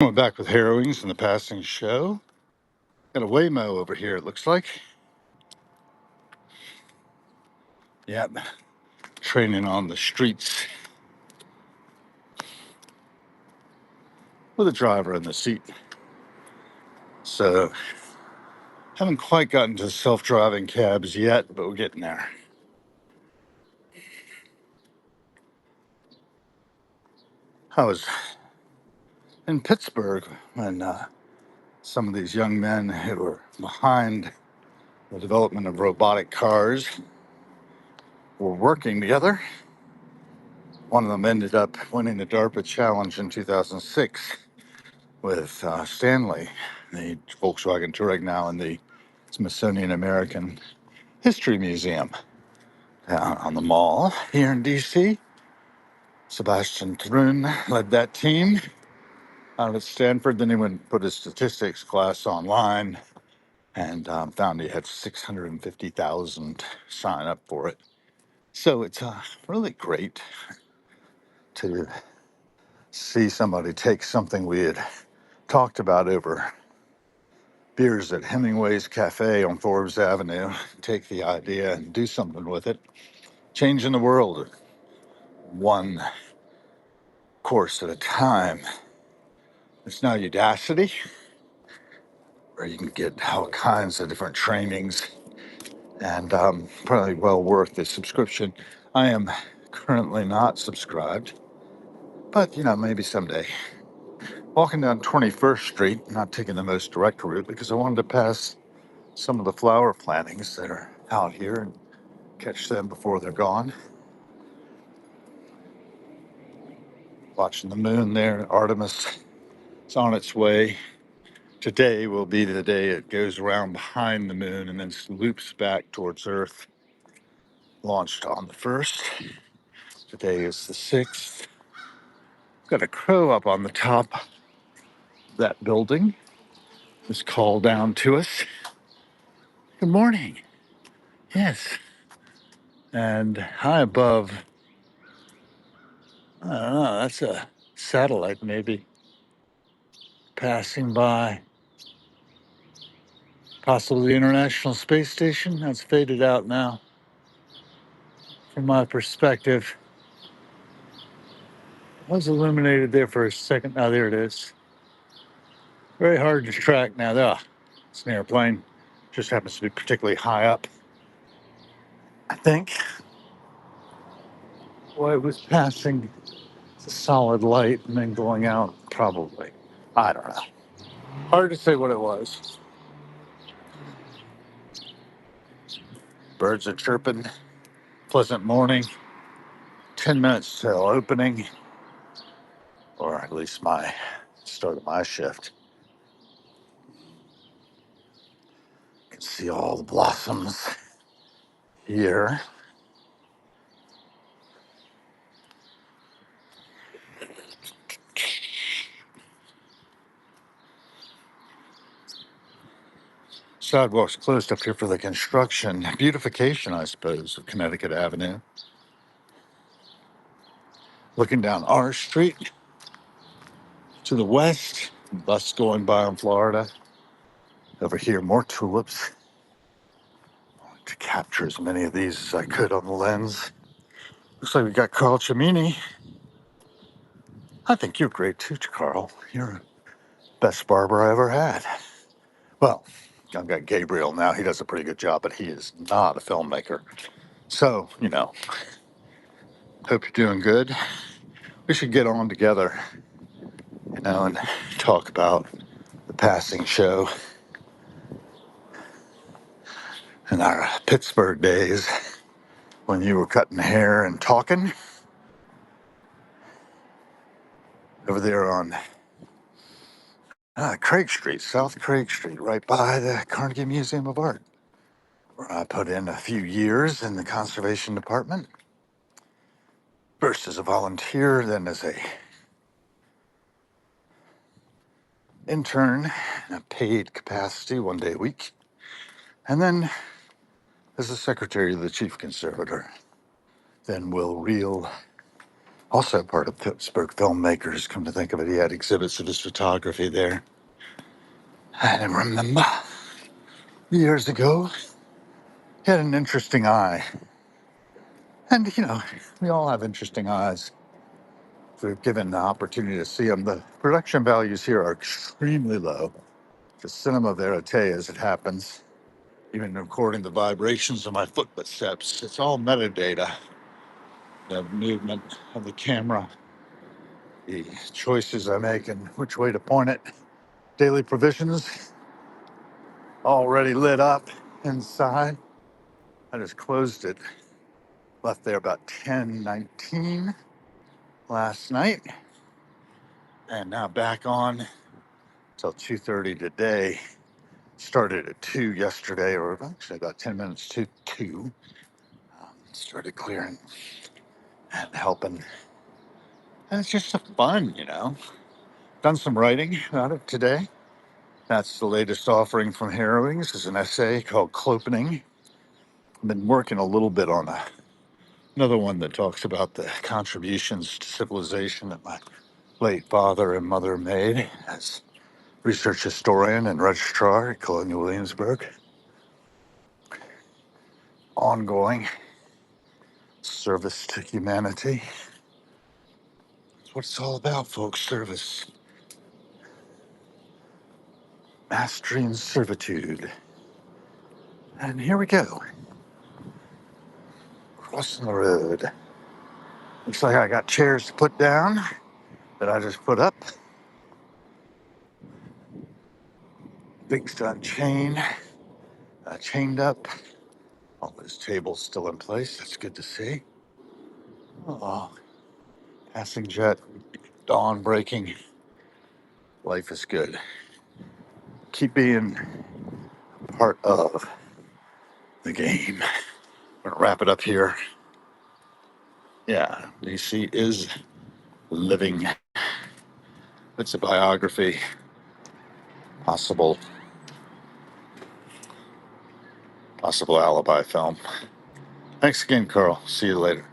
Going back with harrowings in the passing show. Got a Waymo over here, it looks like. Yep, training on the streets with a driver in the seat. So, haven't quite gotten to self-driving cabs yet, but we're getting there. I was in Pittsburgh when some of these young men who were behind the development of robotic cars were working together. One of them ended up winning the DARPA challenge in 2006 with Stanley, the Volkswagen Touareg, now in the Smithsonian American History Museum down on the mall here in DC. Sebastian Thrun led that team out at Stanford. Then he went and put his statistics class online and found he had 650,000 sign up for it. So it's really great to see somebody take something we had talked about over beers at Hemingway's Cafe on Forbes Avenue, take the idea and do something with it, changing the world one course at a time. It's now Udacity, where you can get all kinds of different trainings and probably well worth the subscription. I am currently not subscribed, but maybe someday. Walking down 21st Street, not taking the most direct route because I wanted to pass some of the flower plantings that are out here and catch them before they're gone. Watching the moon there, Artemis is on its way. Today will be the day it goes around behind the moon and then loops back towards Earth. Launched on the 1st. Today is the 6th. Got a crow up on the top of that building. Just called down to us. Good morning. Yes. And high above, I don't know, that's a satellite maybe passing by. Possibly the International Space Station. That's faded out now. From my perspective, it was illuminated there for a second. Now there it is. Very hard to track now. It's an airplane. Just happens to be particularly high up. I think. Well, it was passing the solid light and then going out, probably. I don't know. Hard to say what it was. Birds are chirping. Pleasant morning. 10 minutes till opening, or at least my start of my shift. You can see all the blossoms here. Sidewalks closed up here for the construction, beautification, I suppose, of Connecticut Avenue. Looking down our street to the west, bus going by in Florida. Over here, more tulips. To capture as many of these as I could on the lens. Looks like we got Carl Cimini. I think you're great too, Carl. You're the best barber I ever had. Well, I've got Gabriel now. He does a pretty good job, but he is not a filmmaker. So, hope you're doing good. We should get on together, and talk about the passing show in our Pittsburgh days when you were cutting hair and talking over there on Craig Street, South Craig Street, right by the Carnegie Museum of Art, where I put in a few years in the conservation department, first as a volunteer, then as a intern in a paid capacity 1 day a week, and then as the secretary of the chief conservator. Then Will Reel Also part of Pittsburgh filmmakers. Come to think of it, he had exhibits of his photography there. I remember years ago, he had an interesting eye. And, we all have interesting eyes. If we're given the opportunity to see them, the production values here are extremely low. The cinema verite, as it happens, even recording the vibrations of my footsteps, it's all metadata. The movement of the camera, the choices I make, and which way to point it. Daily provisions already lit up inside. I just closed it, left there about 10:19 last night, and now back on till 2:30 today. Started at 2 yesterday, or actually about 10 minutes to 2. Started clearing and helping. And it's just fun. Done some writing about it today. That's the latest offering from Harrowings. Is an essay called Clopening. I've been working a little bit on another one that talks about the contributions to civilization that my late father and mother made as research historian and registrar at Colonial Williamsburg. Ongoing service to humanity. That's what it's all about, folks. Service. Mastery and servitude. And here we go. Crossing the road. Looks like I got chairs to put down that I just put up. Things to unchain. Chained up. All those tables still in place. That's good to see. Oh, passing jet. Dawn breaking. Life is good. Keep being part of the game. I'm gonna wrap it up here. Yeah, DC is living. It's a biography. Possible alibi film. Thanks again, Carl. See you later.